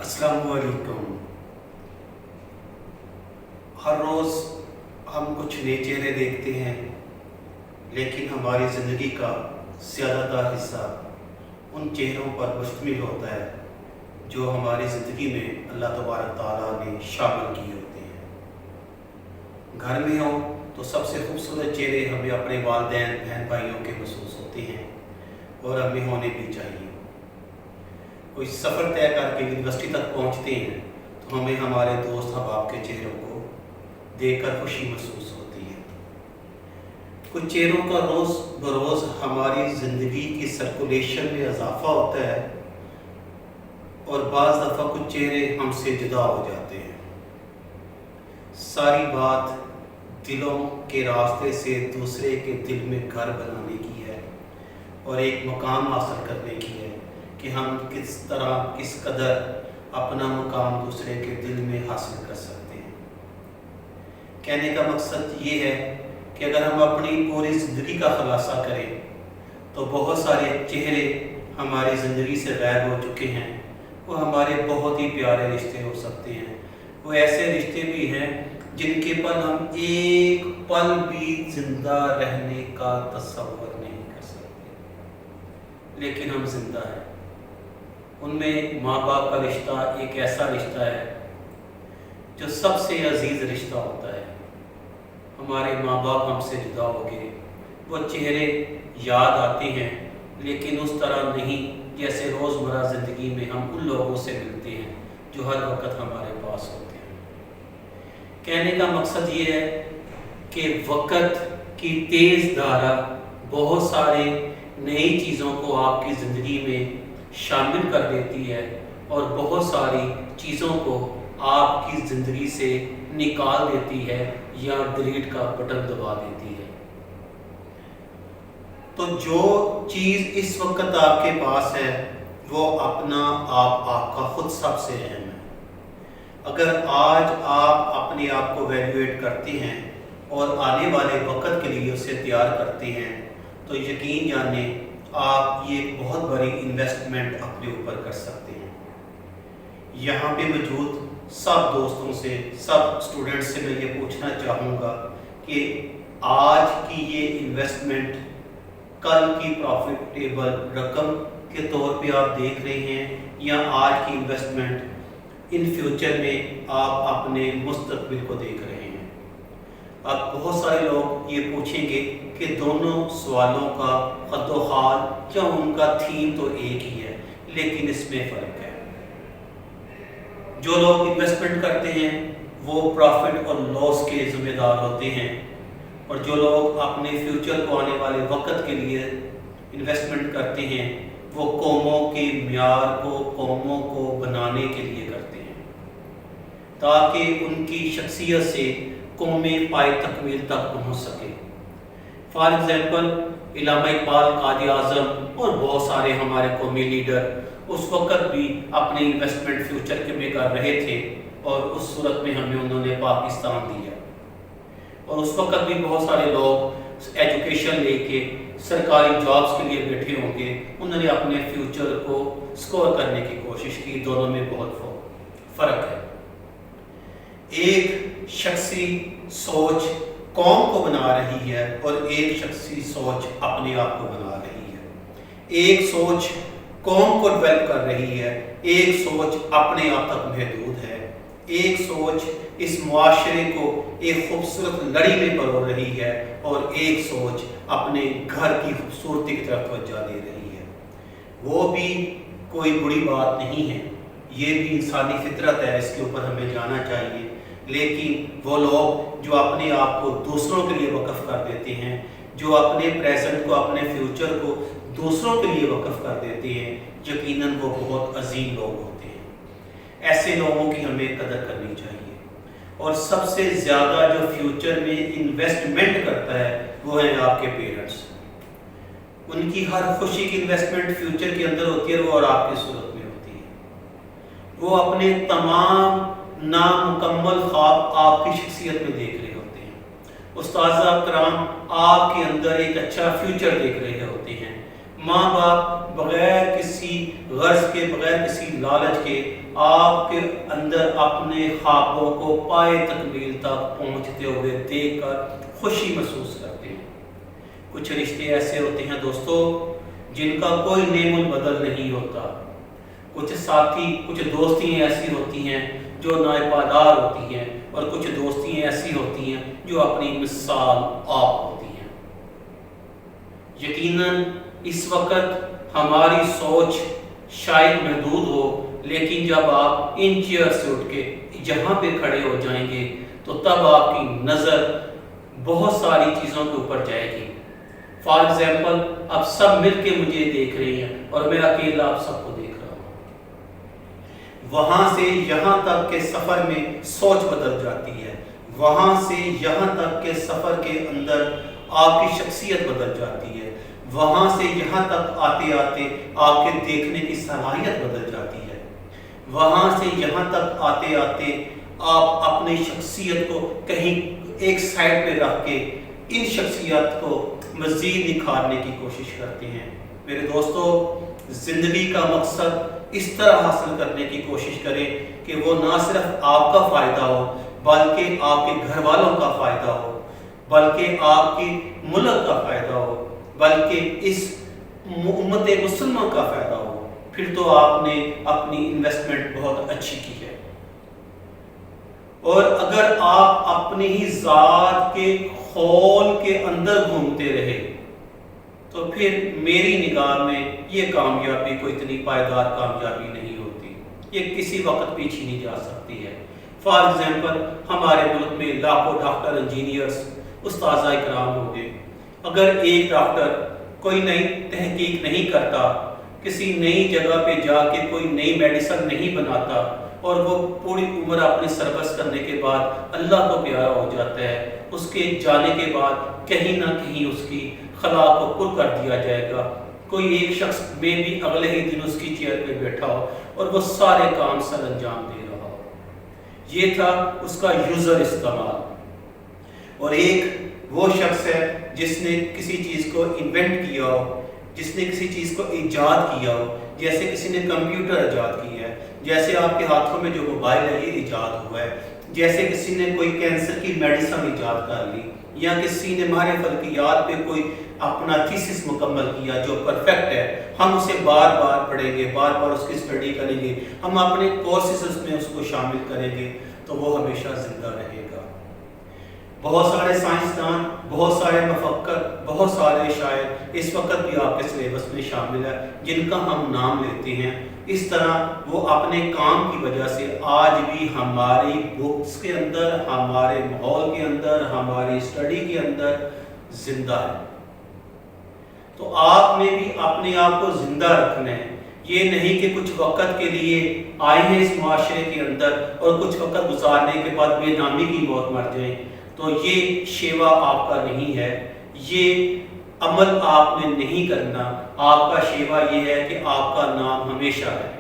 السلام علیکم۔ ہر روز ہم کچھ نئے چہرے دیکھتے ہیں، لیکن ہماری زندگی کا زیادہ تر حصہ ان چہروں پر مشتمل ہوتا ہے جو ہماری زندگی میں اللہ تبارک تعالیٰ نے شامل کیے ہوتے ہیں۔ گھر میں ہوں تو سب سے خوبصورت چہرے ہمیں اپنے والدین بہن بھائیوں کے محسوس ہوتے ہیں اور ہمیں ہونے بھی چاہیے۔ کوئی سفر طے کر کے یونیورسٹی تک پہنچتے ہیں تو ہمیں ہمارے دوست احباب کے چہروں کو دیکھ کر خوشی محسوس ہوتی ہے۔ کچھ چہروں کا روز بروز ہماری زندگی کی سرکولیشن میں اضافہ ہوتا ہے اور بعض دفعہ کچھ چہرے ہم سے جدا ہو جاتے ہیں۔ ساری بات دلوں کے راستے سے دوسرے کے دل میں گھر بنانے کی ہے اور ایک مقام حاصل کرنے کی ہے کہ ہم کس طرح کس قدر اپنا مقام دوسرے کے دل میں حاصل کر سکتے ہیں۔ کہنے کا مقصد یہ ہے کہ اگر ہم اپنی پوری زندگی کا خلاصہ کریں تو بہت سارے چہرے ہماری زندگی سے غائب ہو چکے ہیں۔ وہ ہمارے بہت ہی پیارے رشتے ہو سکتے ہیں، وہ ایسے رشتے بھی ہیں جن کے پر ہم ایک پل بھی زندہ رہنے کا تصور نہیں کر سکتے، لیکن ہم زندہ ہیں۔ ان میں ماں باپ کا رشتہ ایک ایسا رشتہ ہے جو سب سے عزیز رشتہ ہوتا ہے۔ ہمارے ماں باپ ہم سے جدا ہو گئے، وہ چہرے یاد آتے ہیں لیکن اس طرح نہیں جیسے روزمرہ زندگی میں ہم ان لوگوں سے ملتے ہیں جو ہر وقت ہمارے پاس ہوتے ہیں۔ کہنے کا مقصد یہ ہے کہ وقت کی تیز دھارا بہت سارے نئی چیزوں کو آپ کی زندگی میں شامل کر دیتی ہے اور بہت ساری چیزوں کو آپ کی زندگی سے نکال دیتی ہے یا ڈیلیٹ کا بٹن دبا دیتی ہے۔ تو جو چیز اس وقت آپ کے پاس ہے وہ اپنا آپ کا خود سب سے اہم ہے۔ اگر آج آپ اپنے آپ کو ویلیویٹ کرتے ہیں اور آنے والے وقت کے لیے اسے تیار کرتے ہیں تو یقین جانیں آپ یہ ایک بہت بڑی انویسٹمنٹ اپنے اوپر کر سکتے ہیں۔ یہاں پہ موجود سب دوستوں سے، سب اسٹوڈنٹ سے میں یہ پوچھنا چاہوں گا کہ آج کی یہ انویسٹمنٹ کل کی پروفیٹیبل رقم کے طور پہ آپ دیکھ رہے ہیں یا آج کی انویسٹمنٹ ان فیوچر میں آپ اپنے مستقبل کو دیکھ رہے ہیں۔ اب بہت سارے لوگ یہ پوچھیں گے کہ دونوں سوالوں کا خط و خال یا ان کا تھیم تو ایک ہی ہے، لیکن اس میں فرق ہے۔ جو لوگ انویسٹمنٹ کرتے ہیں وہ پروفٹ اور لاس کے ذمہ دار ہوتے ہیں، اور جو لوگ اپنے فیوچر کو آنے والے وقت کے لیے انویسٹمنٹ کرتے ہیں وہ قوموں کے معیار کو، قوموں کو بنانے کے لیے کرتے ہیں تاکہ ان کی شخصیت سے قومیں پائے تکمیل تک پہنچ سکے۔ فار ایگزامپل علامہ اقبال، قائد اعظم اور بہت سارے ہمارے قومی لیڈر اس وقت بھی اپنی انویسٹمنٹ فیوچر کے میں کر رہے تھے اور اس صورت میں ہمیں انہوں نے پاکستان دیا، اور اس وقت بھی بہت سارے لوگ ایجوکیشن لے کے سرکاری جابز کے لیے بیٹھے ہوں گے، انہوں نے اپنے فیوچر کو سکور کرنے کی کوشش کی۔ دونوں میں بہت فرق ہے۔ ایک شخصی سوچ قوم کو بنا رہی ہے اور ایک شخصی سوچ اپنے آپ کو بنا رہی ہے۔ ایک سوچ قوم کو ڈیولپ کر رہی ہے، ایک سوچ اپنے آپ تک محدود ہے۔ ایک سوچ اس معاشرے کو ایک خوبصورت لڑی میں پرو رہی ہے اور ایک سوچ اپنے گھر کی خوبصورتی کی طرف توجہ دے رہی ہے۔ وہ بھی کوئی بری بات نہیں ہے، یہ بھی انسانی فطرت ہے، اس کے اوپر ہمیں جانا چاہیے۔ لیکن وہ لوگ جو اپنے آپ کو دوسروں کے لیے وقف کر دیتے ہیں، جو اپنے پریزنٹ کو، اپنے فیوچر کو دوسروں کے لیے وقف کر دیتے ہیں، یقیناً وہ بہت عظیم لوگ ہوتے ہیں۔ ایسے لوگوں کی ہمیں قدر کرنی چاہیے، اور سب سے زیادہ جو فیوچر میں انویسٹمنٹ کرتا ہے وہ ہیں آپ کے پیرنٹس۔ ان کی ہر خوشی کی انویسٹمنٹ فیوچر کے اندر ہوتی ہے اور آپ کی صورت میں ہوتی ہے۔ وہ اپنے تمام نامکمل خواب آپ کی شخصیت میں دیکھ رہے ہوتے ہیں۔ اساتذہ کرام آپ کے اندر ایک اچھا فیوچر دیکھ رہے ہوتے ہیں۔ ماں باپ بغیر کسی غرض کے، بغیر کسی لالچ کے آپ کے اندر اپنے خوابوں کو پائے تکمیل تک پہنچتے ہوئے دیکھ کر خوشی محسوس کرتے ہیں۔ کچھ رشتے ایسے ہوتے ہیں دوستو جن کا کوئی نعم البدل نہیں ہوتا، کچھ ساتھی، کچھ دوستیاں ایسی ہوتی ہیں جو ناپائیدار ہوتی ہیں، اور کچھ دوستیاں ایسی ہوتی ہیں جو اپنی مثال آپ ہوتی ہیں۔ یقیناً اس وقت ہماری سوچ شاید محدود ہو، لیکن جب آپ ان چیئر سے اٹھ کے جہاں پہ کھڑے ہو جائیں گے تو تب آپ کی نظر بہت ساری چیزوں کے اوپر جائے گی۔ فار ایگزامپل آپ سب مل کے مجھے دیکھ رہے ہیں اور میں اکیلا آپ سب کو دیکھ رہا ہوں۔ وہاں سے یہاں تک کے سفر میں سوچ بدل جاتی ہے، وہاں سے یہاں تک کے سفر کے اندر آپ کی شخصیت بدل جاتی ہے، وہاں سے یہاں تک آتے آتے آپ کے دیکھنے کی صلاحیت بدل جاتی ہے، وہاں سے یہاں تک آتے آتے آپ اپنی شخصیت کو کہیں ایک سائڈ پہ رکھ کے ان شخصیت کو مزید نکھارنے کی کوشش کرتے ہیں۔ میرے دوستو، زندگی کا مقصد اس طرح حاصل کرنے کی کوشش کریں کہ وہ نہ صرف آپ کا فائدہ ہو بلکہ آپ کے گھر والوں کا فائدہ ہو، بلکہ آپ کی ملک کا فائدہ ہو، بلکہ اس امت مسلمہ کا فائدہ ہو۔ پھر تو آپ نے اپنی انویسٹمنٹ بہت اچھی کی ہے۔ اور اگر آپ اپنی ہی ذات کے خول کے اندر گھومتے رہے تو پھر میری نگاہ میں یہ کامیابی کوئی اتنی پائیدار کامیابی نہیں ہوتی، یہ کسی وقت پیچھے نہیں جا سکتی ہے۔ فار ایگزامپل ہمارے ملک میں لاکھوں ڈاکٹر، انجینئرز، استاذہ اکرام ہو گئے، اگر ایک ڈاکٹر کوئی نئی تحقیق نہیں کرتا، کسی نئی جگہ پہ جا کے کوئی نئی میڈیسن نہیں بناتا اور وہ پوری عمر اپنے سربس کرنے کے بعد اللہ کو پیارا ہو جاتا ہے، اس کے جانے کے بعد کہیں نہ کہیں اس کی خلا کو پر کر دیا جائے گا۔ کوئی ایک شخص میں بھی اگلے ہی دن اس کی چیئر پہ بیٹھا ہو اور وہ سارے کام سر انجام دے رہا ہو۔ یہ تھا اس کا یوزر استعمال۔ اور ایک وہ شخص ہے جس نے کسی چیز کو انوینٹ کیا ہو، جس نے کسی چیز کو ایجاد کیا ہو، جیسے کسی نے کمپیوٹر ایجاد کیا ہے، جیسے آپ کے ہاتھوں میں جو موبائل ہے یہ ایجاد ہوا ہے، جیسے کسی نے کوئی کینسر کی میڈیسن ایجاد کر لی، یا کسی نے ماہر فلکیات پہ کوئی اپنا تھیسس مکمل کیا جو پرفیکٹ ہے، ہم اسے بار بار پڑھیں گے، بار بار اس کی اسٹڈی کریں گے، ہم اپنے کورسز میں اس کو شامل کریں گے تو وہ ہمیشہ زندہ رہے گا۔ بہت سارے سائنسدان، بہت سارے مفکر، بہت سارے شاعر اس وقت بھی آپ کے سلیبس میں شامل ہے جن کا ہم نام لیتے ہیں۔ اس طرح وہ اپنے کام کی وجہ سے آج بھی ہماری بکس کے اندر، ہمارے ماحول کے اندر، ہماری اسٹڈی کے اندر زندہ ہے۔ تو آپ نے بھی اپنے آپ کو زندہ رکھنا ہے، یہ نہیں کہ کچھ وقت کے لیے آئے ہیں اس معاشرے کے اندر اور کچھ وقت گزارنے کے بعد بے نامی کی موت مر جائیں، تو یہ شیوا آپ کا نہیں ہے، یہ عمل آپ نے نہیں کرنا۔ آپ کا شیوا یہ ہے کہ آپ کا نام ہمیشہ ہے۔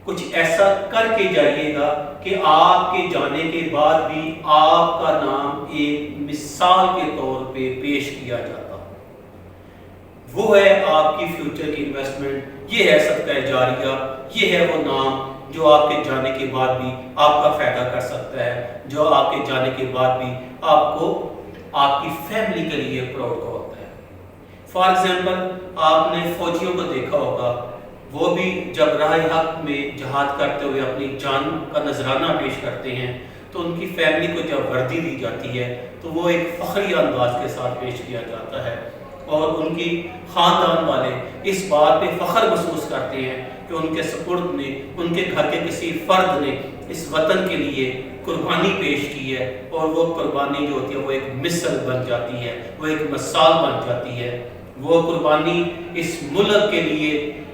کچھ ایسا کر کے جائیے گا کہ آپ کے جانے کے بعد بھی آپ کا نام ایک مثال کے طور پہ پیش کیا جاتا ہے۔ وہ ہے آپ کی فیوچر کی انویسٹمنٹ، یہ ہے صدقہ جاریہ، یہ ہے وہ نام جو آپ کے جانے کے بعد بھی آپ کا فائدہ کر سکتا ہے، جو آپ کے جانے کے بعد بھی آپ کو آپ کی فیملی کے لیے پراؤڈ کا ہوتا ہے۔ فار ایگزامپل آپ نے فوجیوں کو دیکھا ہوگا، وہ بھی جب راہ حق میں جہاد کرتے ہوئے اپنی جان کا نذرانہ پیش کرتے ہیں تو ان کی فیملی کو جب وردی دی جاتی ہے تو وہ ایک فخری انداز کے ساتھ پیش کیا جاتا ہے، اور ان کی خاندان والے اس بات پہ فخر محسوس کرتے ہیں کہ ان کے سپرد نے، ان کے گھر کے کسی فرد نے اس وطن کے لیے قربانی پیش کی ہے، اور وہ قربانی جو ہوتی ہے وہ ایک مثل بن جاتی ہے، وہ ایک مثال بن جاتی ہے۔ وہ قربانی اس ملک کے لیے،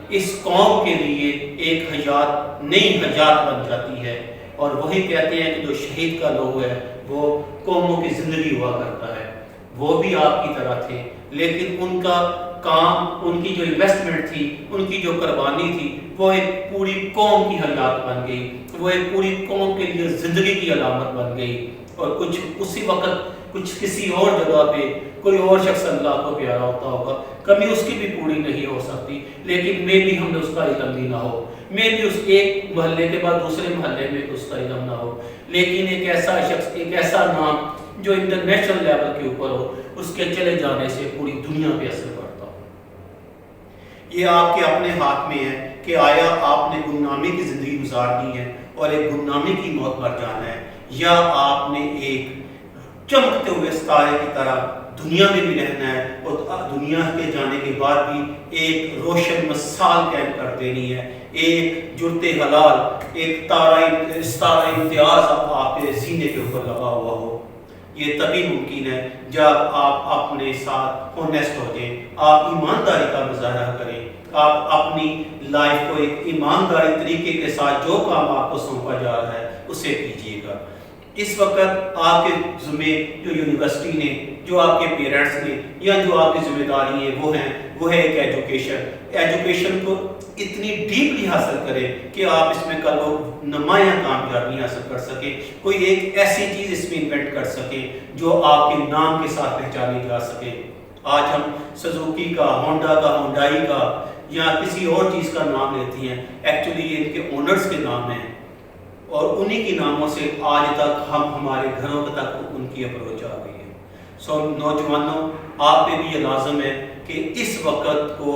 اس قوم کے لیے ایک حیات، نئی حیات بن جاتی ہے۔ اور وہی کہتے ہیں کہ جو شہید کا لوگ ہے وہ قوموں کی زندگی ہوا کرتا ہے۔ وہ بھی آپ کی طرح تھے، لیکن ان کا کام، ان کی جو انویسٹمنٹ تھی، ان کی جو قربانی تھی، وہ ایک پوری قوم کی حیات بن گئی، وہ ایک پوری قوم کے لیے زندگی کی علامت بن گئی۔ اور کچھ اسی وقت کچھ کسی اور جگہ پہ کوئی اور شخص اللہ کو پیارا ہوتا ہوگا، کمی اس کی بھی پوری نہیں ہو سکتی، لیکن میں بھی ہم نے اس کا علم بھی نہ ہو، میں بھی اس ایک محلے کے بعد دوسرے محلے میں اس کا علم نہ ہو، لیکن ایک ایسا شخص، ایک ایسا نام جو انٹرنیشنل لیول کے اوپر ہو، اس کے چلے جانے سے پوری دنیا پہ اثر پڑتا ہو۔ یہ آپ کے اپنے ہاتھ میں ہے کہ آیا آپ نے گمنامی کی زندگی گزارنی ہے اور ایک گمنامی کی موت مر جانا ہے، یا آپ نے ایک چمکتے ہوئے ستارے کی طرح دنیا میں بھی رہنا ہے اور دنیا کے جانے کے بعد بھی ایک روشن مثال قائم کر دینی ہے، ایک جرت حلال، ایک ستارہ امتیاز آپ کے سینے کے اوپر لگا ہوا ہو۔ یہ تبھی ممکن ہے جب آپ اپنے ساتھ ہونیسٹ ہو جائیں، آپ ایمانداری کا مظاہرہ کریں، آپ اپنی لائف کو ایک ایمانداری طریقے کے ساتھ جو کام آپ کو سونپا جا رہا ہے اسے کیجیے گا۔ اس وقت آپ کے ذمے جو یونیورسٹی نے، جو آپ کے پیرنٹس نے، یا جو آپ کی ذمہ داری ہے وہ ہے ایک ایجوکیشن کو اتنی ڈیپلی حاصل کریں کہ آپ اس میں کل وہ نمایاں کامیابی حاصل کر سکیں، کوئی ایک ایسی چیز اس میں انوینٹ کر سکیں جو آپ کے نام کے ساتھ پہچانی جا سکے۔ آج ہم سزوکی کا، ہونڈا کا، ہونڈائی کا یا کسی اور چیز کا نام لیتی ہیں، ایکچولی یہ ان کے اونرز کے نام ہیں، اور انہی کی ناموں سے آج تک ہم ہمارے گھروں تک ان کی اپروچ آ گئی ہے۔ نوجوانوں، آپ پہ بھی یہ لازم ہے کہ اس وقت کو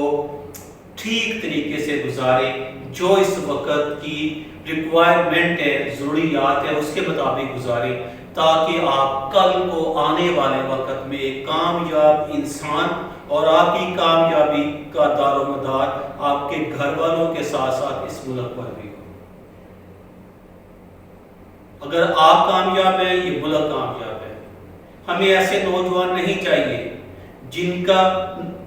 ٹھیک طریقے سے گزاریں، جو اس وقت کی ریکوائرمنٹ ہے، ضروریات ہے، اس کے مطابق گزاریں، تاکہ آپ کل کو آنے والے وقت میں ایک کامیاب انسان، اور آپ کی کامیابی کا دار و مدار آپ کے گھر والوں کے ساتھ ساتھ اس ملک پر بھی ہو۔ اگر آپ کامیاب ہیں، یہ ملک کامیاب ہے۔ ہمیں ایسے نوجوان نہیں چاہیے جن کا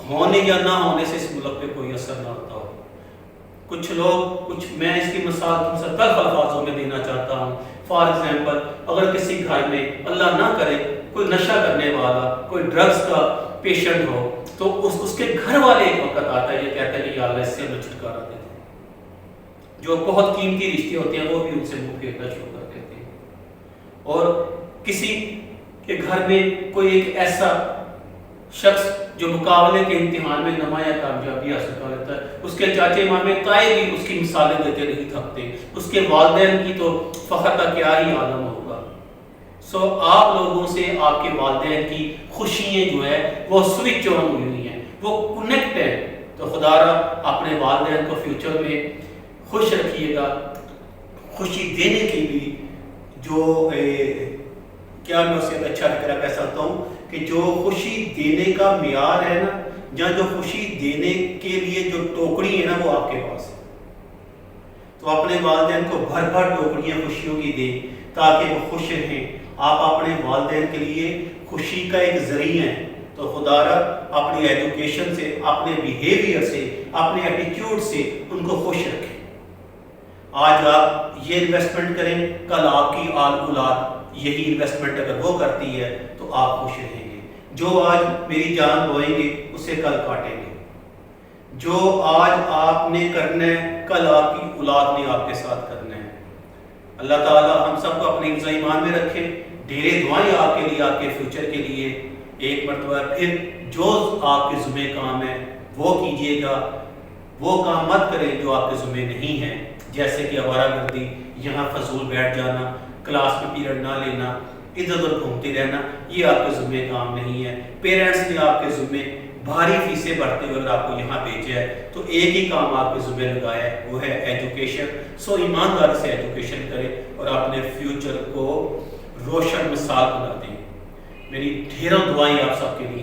ہونے یا نہ ہونے سے اس ملک پہ کوئی اثر نہ ہوتا ہو۔ میں اس کی مثال تم سے تلخ الفاظوں میں دینا چاہتا ہوں۔ فار ایگزامپل، اگر کسی گھر میں اللہ نہ کرے کوئی نشہ کرنے والا، کوئی ڈرگز کا پیشنٹ ہو، تو اس کے گھر والے ایک وقت آتا ہے، یہ کہتا ہے کہ یا اللہ اس سے ہمیں چھٹکارا دے دے۔ جو بہت قیمتی رشتے ہوتے ہیں وہ بھی ان سے منہ پھیرنا شروع کر دیتے ہیں۔ اور کسی کے گھر میں کوئی ایک ایسا شخص جو مقابلے کے امتحان میں نمایاں کامیابی حاصل کر لیتا ہے، اس کے چاچے مامے تائے بھی اس کی مثالیں دیتے نہیں تھکتے، اس کے والدین کی تو فخر کا کیا ہی عالم ہوگا۔ آپ لوگوں سے آپ کے والدین کی خوشیاں جو ہے وہ سوئچ آن ہوئی ہیں، وہ کنیکٹ ہے، تو خدا را اپنے والدین کو فیوچر میں خوش رکھیے گا۔ خوشی دینے کی بھی جو کیا میں اسے اچھا فکرہ کہہ سکتا ہوں کہ جو خوشی دینے کا معیار ہے نا، یا جو خوشی دینے کے لیے جو ٹوکری ہے نا، وہ آپ کے پاس ہے۔ تو اپنے والدین کو بھر بھر ٹوکریاں خوشیوں کی دیں تاکہ وہ خوش رہیں۔ آپ اپنے والدین کے لیے خوشی کا ایک ذریعہ ہیں، تو خدا را اپنی ایجوکیشن سے، اپنے بیہیویئر سے، اپنے ایٹیٹیوڈ سے ان کو خوش رکھیں۔ آج آپ یہ انویسٹمنٹ کریں، کل آپ کی اولاد یہی انویسٹمنٹ اگر وہ کرتی ہے تو آپ خوش رہیں گے۔ جو آج میری جان بوئیں گے اسے کل کاٹیں گے۔ جو آج آپ نے کرنا ہے کل آپ کی اولاد نے آپ کے ساتھ کرنا ہے۔ اللہ تعالیٰ ہم سب کو اپنے حفظ ایمان میں رکھے۔ ڈھیرے دعائیں آپ کے لیے، آپ کے فیوچر کے لیے۔ ایک مرتبہ پھر جو آپ کے ذمہ کام ہے وہ کیجیے گا، وہ کام مت کریں جو آپ کے ذمہ نہیں ہیں، جیسے کہ آوارہ گردی، یہاں فضول بیٹھ جانا، کلاس میں پیریڈ نہ لینا، ادھر ادھر گھومتے رہنا، یہ آپ کے ذمہ کام نہیں ہے۔ پیرنٹس نے آپ کے ذمہ بھاری فیسیں بھرتے ہوئے اگر آپ کو یہاں بھیجا ہے تو ایک ہی کام آپ کے ذمہ لگایا ہے، وہ ہے ایجوکیشن۔ ایمانداری سے ایجوکیشن کریں اور اپنے فیوچر کو روشن مثال بنا دیں۔ میری ڈھیروں دعائیں آپ سب کے لیے۔